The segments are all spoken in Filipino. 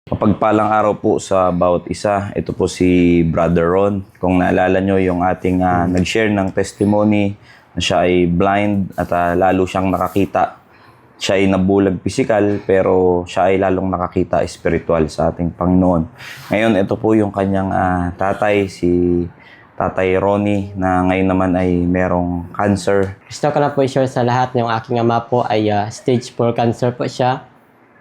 Mapagpalang araw po sa bawat isa. Ito po si Brother Ron. Kung naalala nyo yung ating nag-share ng testimony na siya ay blind at lalo siyang nakakita. Siya ay nabulag pisikal pero siya ay lalong nakakita espiritual sa ating Panginoon. Ngayon, ito po yung kanyang tatay, si Tatay Ronnie, na ngayon naman ay merong cancer. Gusto ko na po i-share sa lahat na yung aking ama po ay stage 4 cancer po siya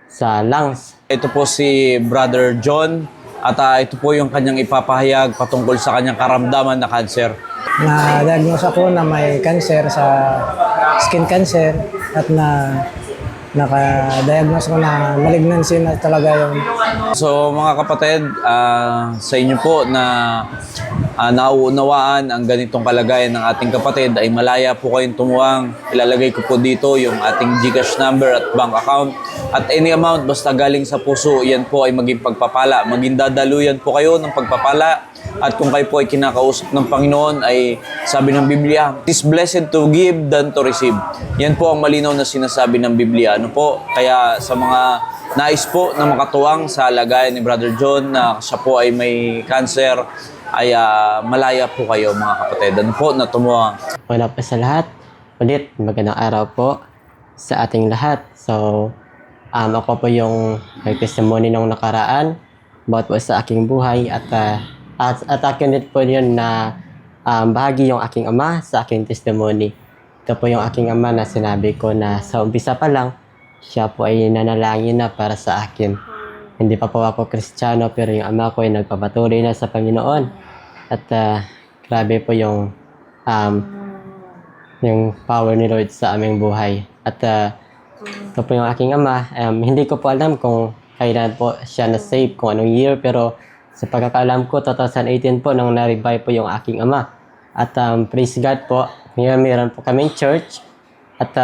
sa lungs. Ito po si Brother John at ito po yung kanyang ipapahayag patungkol sa kanyang karamdaman na cancer. Na-diagnose ako na may cancer sa skin cancer at naka-diagnose ko na malignancy na talaga yung... So mga kapatid, sa inyo po na nauunawaan ang ganitong kalagayan ng ating kapatid ay malaya po kayong tumuwang. Ilalagay ko po dito yung ating GCash number at bank account. At any amount basta galing sa puso, yan po ay maging pagpapala. Maging dadaluyan po kayo ng pagpapala. At kung kayo po ay kinakausap ng Panginoon ay sabi ng Biblia, "It is blessed to give than to receive." Yan po ang malinaw na sinasabi ng Biblia. Ano po? Kaya sa mga nais po na makatuwang sa lagayan ni Brother John na siya po ay may cancer, ay malaya po kayo mga kapatid. Ano po na tumuwang? Una po sa lahat, ulit magandang araw po sa ating lahat. So, ako po yung nag-testimony nung nakaraan about po sa aking buhay at akin din po yun na bahagi yung aking ama sa aking testimony. Ito po yung aking ama na sinabi ko na sa umpisa pa lang, siya po ay nanalangin na para sa akin. Hindi pa po ako Kristiyano pero yung ama ko ay nagpapatuloy na sa Panginoon. At grabe po yung power ni Lord sa aming buhay. At ito po yung aking ama. Hindi ko po alam kung kailan po siya na-save, kung anong year. Pero sa pagkakaalam ko, 2018 po nang na-revive po yung aking ama. At praise God po, mayroon po kaming church. At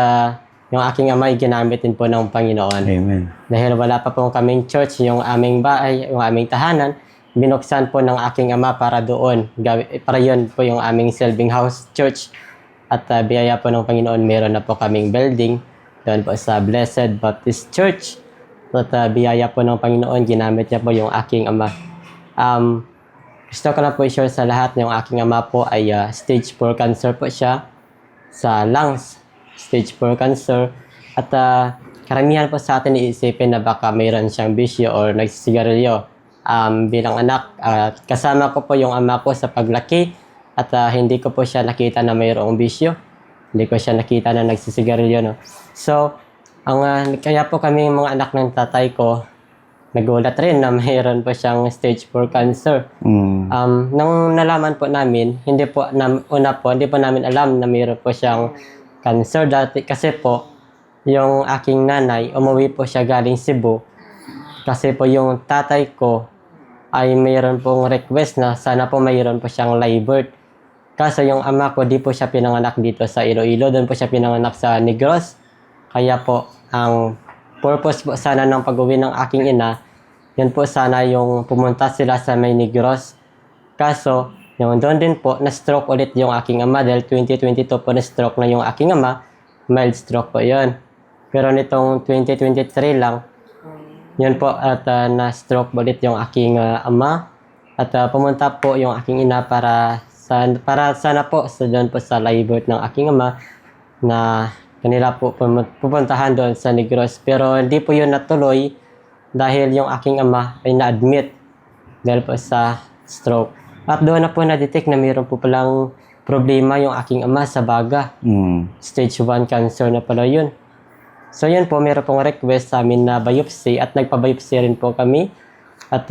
yung aking ama ay ginamit din po ng Panginoon. Amen. Dahil wala pa po kaming church, yung aming bahay, yung aming tahanan, binuksan po ng aking ama para doon. Para yun po yung aming Selving House Church. At biyaya po ng Panginoon, meron na po kaming building doon po sa Blessed Baptist Church. At biyaya po ng Panginoon, ginamit niya po yung aking ama. Gusto ko na po i-share sa lahat na yung aking ama po ay stage 4 cancer po siya sa lungs. Stage 4 cancer. At karamihan po sa atin iisipin na baka mayroon siyang bisyo or nagsisigarilyo. Bilang anak, kasama ko po yung ama ko sa paglaki at hindi ko po siya nakita na mayroong bisyo. Hindi ko siya nakita na nagsisigarilyo. No? So, kaya po kami mga anak ng tatay ko, nagulat rin na mayroon po siyang stage 4 cancer. Nung nalaman po namin, hindi po namin alam na mayroon po siyang cancer dati kasi po yung aking nanay umuwi po siya galing Cebu kasi po yung tatay ko ay mayroon pong request na sana po mayroon po siyang live birth. Kaso yung ama ko di po siya pinanganak dito sa Iloilo, doon po siya pinanganak sa Negros. Kaya po ang purpose po sana ng pag-uwi ng aking ina, yun po sana yung pumunta sila sa may Negros. Kaso yung doon din po, na-stroke ulit yung aking ama dahil 2022 po na-stroke na yung aking ama. Mild stroke po yun. Pero nitong 2023 lang, yun po at na-stroke ulit yung aking ama. At pumunta po yung aking ina para sana po doon po sa live birth ng aking ama na kanila po pupuntahan doon sa Negros. Pero hindi po yun natuloy dahil yung aking ama ay na-admit dahil po sa stroke. At doon na po na-detect na mayroon po palang problema yung aking ama sa baga. Stage 1 cancer na pala yun. So yun po, mayroon pong request sa amin na biopsy at nagpa-biopsy rin po kami. At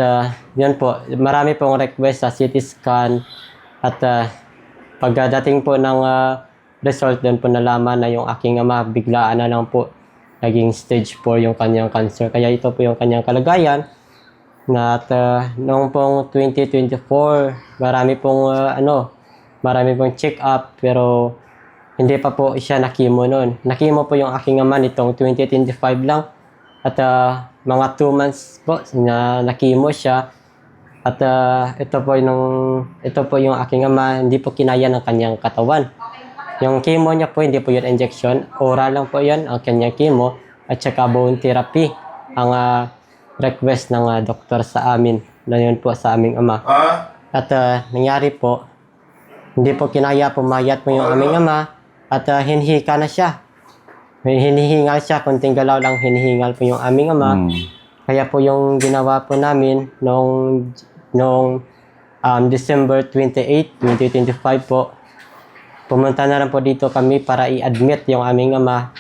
yun po, marami pong request sa CT scan. At pagdating po ng result, doon po nalaman na yung aking ama biglaan na lang po naging stage 4 yung kanyang cancer. Kaya ito po yung kanyang kalagayan. At noong pong 2024, marami pong check-up pero hindi pa po siya nakimo noon. Nakimo po yung aking ama nitong 2025 lang at mga 2 months po na nakimo siya. At ito po yung aking ama, hindi po kinaya ng kanyang katawan. Yung chemo niya po, hindi po yun injection, oral lang po yun ang kanyang chemo at saka bone therapy. Ang request ng doktor sa amin na yun po sa aming ama. At nangyari po, hindi po kinaya, pumayat po yung aming ama at hinihika na siya. May hinihingal siya, kunting galaw lang hinihingal po yung aming ama. Kaya po yung ginawa po namin noong December 28, 2025 po, pumunta na lang po dito kami para i-admit yung aming ama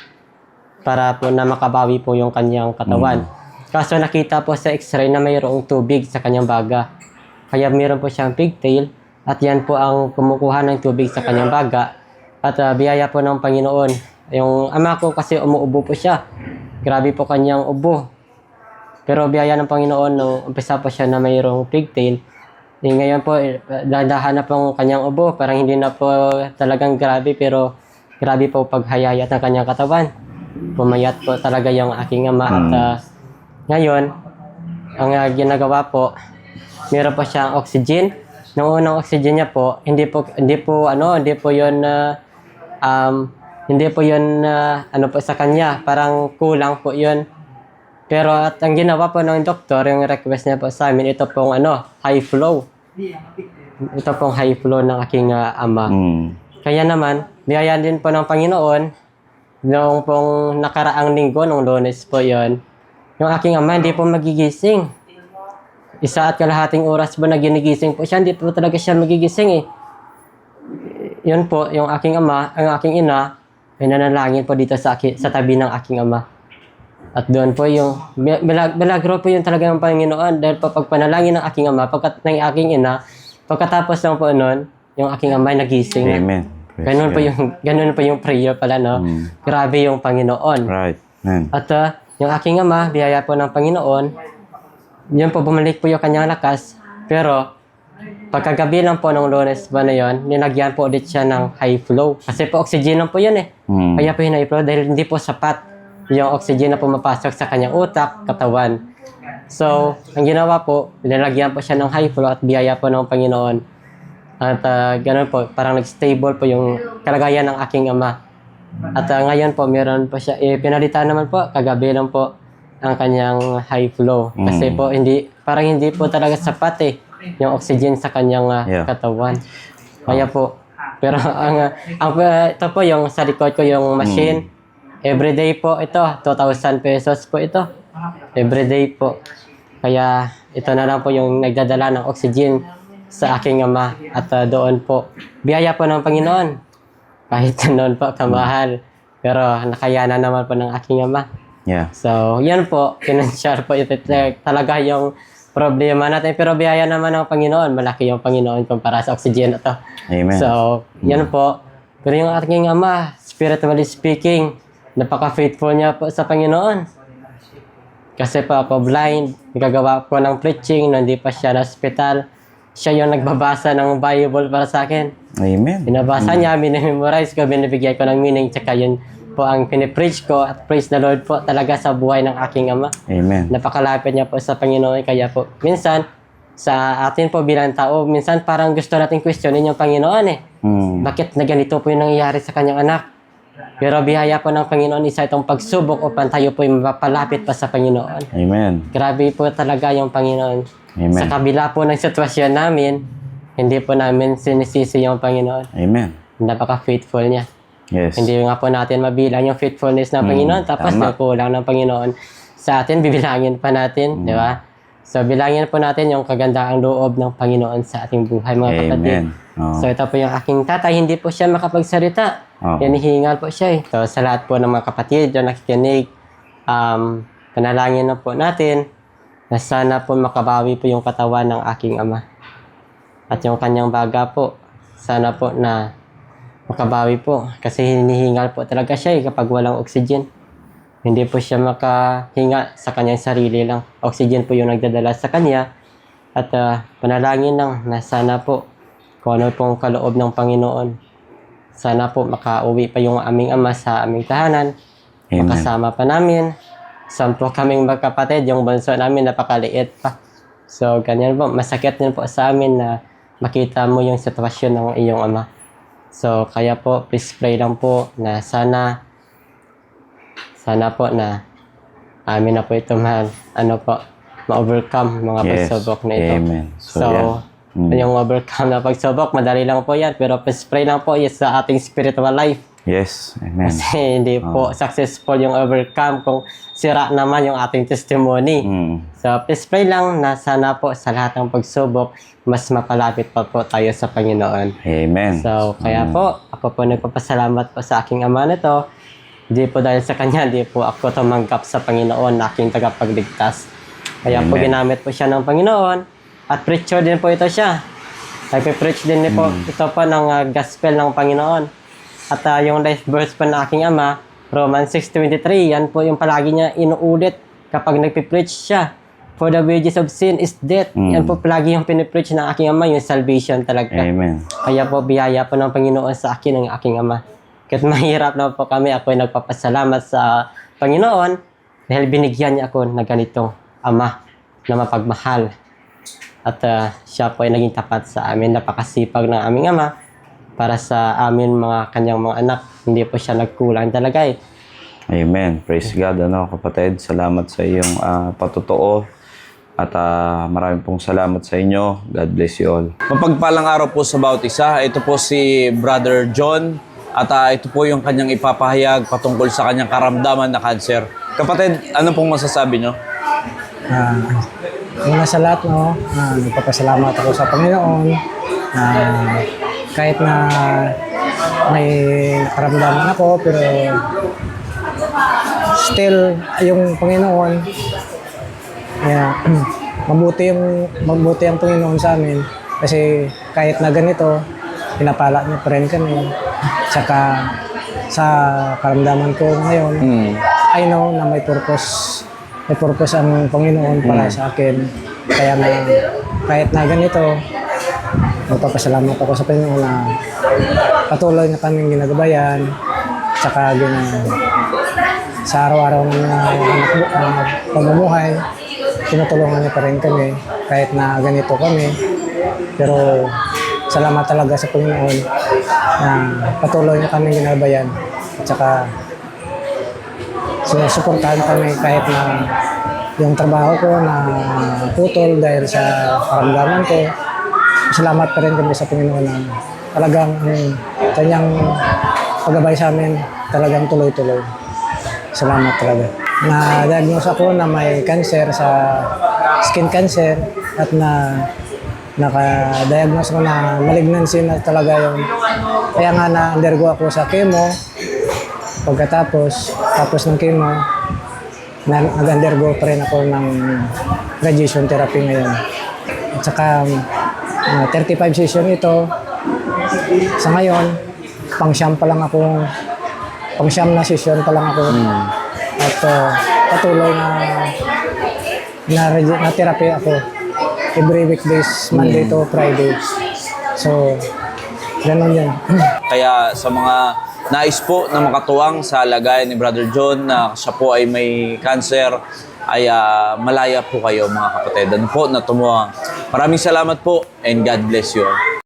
para po na makabawi po yung kanyang katawan. Kaso nakita po sa x-ray na mayroong tubig sa kanyang baga. Kaya mayroon po siyang pigtail at yan po ang kumukuha ng tubig sa kanyang baga. At biyaya po ng Panginoon. Yung ama ko kasi umuubo po siya. Grabe po kanyang ubo. Pero biyaya ng Panginoon nung umpisa po siya na mayroong pigtail. Ngayon po, dahan na po ang kanyang ubo. Parang hindi na po talagang grabe pero grabe po paghayayat ng kanyang katawan. Pumayat po talaga yung aking ama. At ngayon, ang ginagawa po, meron po siyang oxygen. Nung unang oxygen niya po, hindi po 'yun ano po sa kanya, parang kulang po 'yun. Pero at ang ginawa po ng doktor, yung request niya po sa amin, ito pong high flow. Ito pong high flow ng aking ama. Kaya naman, biyaya din po ng Panginoon, noong pong nakaraang linggo, nung Lunes po 'yon, yung aking ama hindi po magigising. 1.5 oras po na ginigising po siya, hindi po talaga siya magigising eh. Yun po, yung aking ama, ang aking ina, ay nanalangin po dito sa tabi ng aking ama. At doon po yung, milagro po yun talaga ng Panginoon dahil po pagpanalangin ng aking ama, ng aking ina, pagkatapos lang po nun, yung aking ama ay nagising. Amen. Ganun po yung prayer pala, no? Grabe yung Panginoon. Right. Amen. At yung aking ama, biyaya po ng Panginoon, yun po, bumalik po yung kanyang lakas. Pero, pagkagabi lang po ng Lunes ba na yun, nilagyan po ulit siya ng high flow. Kasi po, oxygen lang po yun eh. Kaya po yung high flow dahil hindi po sapat yung oxygen na pumapasok sa kanyang utak, katawan. So, ang ginawa po, nilagyan po siya ng high flow at biyaya po ng Panginoon. At ganun po, parang nag-stable po yung kalagayan ng aking ama. At ngayon po, meron po siya, pinalitan naman po, kagabi lang po, ang kanyang high flow. Kasi po, parang hindi po talaga sapat eh, yung oxygen sa kanyang katawan. Kaya po, pero ito po yung sa likod ko yung machine. Everyday po ito, 2,000 pesos po ito. Everyday po. Kaya ito na lang po yung nagdadala ng oxygen sa aking ama. At doon po, biyaya po ng Panginoon. Kahit noon po kamahal. Pero nakayanan naman po ng aking ama. Yeah. So, yan po, pinansyar po ito talaga yung problema natin. Pero biyaya naman ng Panginoon. Malaki yung Panginoon kumpara sa oxygen na to. Amen. So, yan po. Pero yung aking ama, spiritually speaking, napaka-faithful niya po sa Panginoon. Kasi po ako blind, nagagawa po ng preaching, hindi pa siya na hospital. Siya yung nagbabasa ng Bible para sa akin. Amen. Binabasa niya, minimemorize ko, binibigyan ko ng meaning, tsaka yun po ang pinipreach ko at praise the Lord po talaga sa buhay ng aking ama. Amen. Napakalapit niya po sa Panginoon, kaya po minsan sa atin po bilang tao, minsan parang gusto natin questionin yung Panginoon eh. Bakit na ganito po yung nangyayari sa kanyang anak? Pero biyaya po ng Panginoon, isa itong pagsubok upang tayo po yung mapalapit pa sa Panginoon. Amen. Grabe po talaga yung Panginoon. Amen. Sa kabila po ng sitwasyon namin, hindi po namin sinisisi yung Panginoon. Amen. Napaka-faithful niya. Yes. Hindi nga po natin mabilang yung faithfulness ng Panginoon, tapos yung kulang ng Panginoon sa atin, bibilangin pa natin, di ba? So, bilangin po natin yung kagandaang loob ng Panginoon sa ating buhay, mga kapatid. So, ito po yung aking tatay, hindi po siya makapagsalita. Hinihingal po siya eh. So, sa lahat po ng mga kapatid na nakikinig, panalangin na po natin na sana po makabawi po yung katawan ng aking ama. At yung kanyang baga po, sana po na makabawi po. Kasi hinihingal po talaga siya eh kapag walang oxygen. Hindi po siya makahinga sa kanyang sarili lang. Oxygen po yung nagdadala sa kanya. At panalangin lang na sana po kung ano pong kaloob ng Panginoon. Sana po makauwi pa yung aming ama sa aming tahanan. Amen. Makasama pa namin. 10 kaming magkapatid. Yung bunso namin napakaliit pa. So ganyan po. Masakit din po sa amin na makita mo yung sitwasyon ng iyong ama. So kaya po, please pray lang po na sana po na amin na po ito mahal. Ano po, ma-overcome mga Yes. pagsubok na ito. Amen. So, So, yeah. yung overcome na pagsubok, madali lang po yan. Pero spray lang po yan sa ating spiritual life. Yes. Amen. Kasi hindi po successful yung overcome kung sira naman yung ating testimony. So, pray lang na sana po sa lahat ng pagsubok, mas mapalapit pa po tayo sa Panginoon. Amen. So, kaya po, ako po nagpapasalamat po sa aking ama nito. Hindi po dahil sa kanya, hindi po ako tumanggap sa Panginoon na aking tagapagligtas. Kaya po Amen. ginamit po siya ng Panginoon. At preacher din po ito siya. Nagpe-preach din po ito po ng gospel ng Panginoon. At yung life verse po ng aking ama, Romans 6:23, yan po yung palagi niya inuulit kapag nagpe-preach siya. For the wages of sin is death. Yan po palagi yung pinipreach ng aking ama, yung salvation talaga. Amen. Kaya po, biyaya po ng Panginoon sa akin ng aking ama. Kahit mahirap na po kami, ako ay nagpapasalamat sa Panginoon dahil binigyan niya ako na ganitong ama na mapagmahal. At siya po ay naging tapat sa amin. Napakasipag ng aming ama para sa amin mga kanyang mga anak. Hindi po siya nagkulang talaga eh. Amen. Praise God, kapatid. Salamat sa iyong patutuo. At maraming pong salamat sa inyo. God bless you all. Mapagpalang araw po sa bawat isa. Ito po si Brother John at ito po yung kanyang ipapahayag patungkol sa kanyang karamdaman na cancer. Kapatid, ano pong masasabi nyo? Una sa lahat, no, nagpapasalamat ako sa Panginoon na kahit na may karamdaman ako, pero still, yung Panginoon, mabuti ang Panginoon sa amin kasi kahit na ganito, pinapala niya pa rin kami. Tsaka sa karamdaman ko ngayon, I know na may purpose ang Panginoon para sa akin. Kaya na kahit na ganito, magpapasalamat ako sa Panginoon na patuloy na kaming ginagabayan. Tsaka sa araw-araw na pamumuhay, tinutulungan niya pa rin kami kahit na ganito kami. Pero salamat talaga sa Panginoon na patuloy na kaming ginagabayan. At saka sinusuportahan kami kahit na yung trabaho ko na putol dahil sa karamdaman ko. Salamat pa rin kami sa Panginoon na talagang kanyang paggabay sa amin talagang tuloy-tuloy. Salamat talaga. Na-diagnose ako na may cancer sa skin cancer at naka-diagnose ko na malignancy na talaga yung kaya nga na-undergo ako sa chemo. Tapos ng chemo, nag-undergo pa rin ako ng radiation therapy ngayon. At saka 35 session ito. Sa ngayon, pang-siyam na session pa lang ako. At patuloy na therapy ako. Every weekdays, Monday to Friday. So, ganun yan. Kaya sa mga nais po na makatuwang sa lagayan ni Brother John na siya po ay may cancer, ay malaya po kayo mga kapatid. Ano po na tumuwang. Maraming salamat po and God bless you all.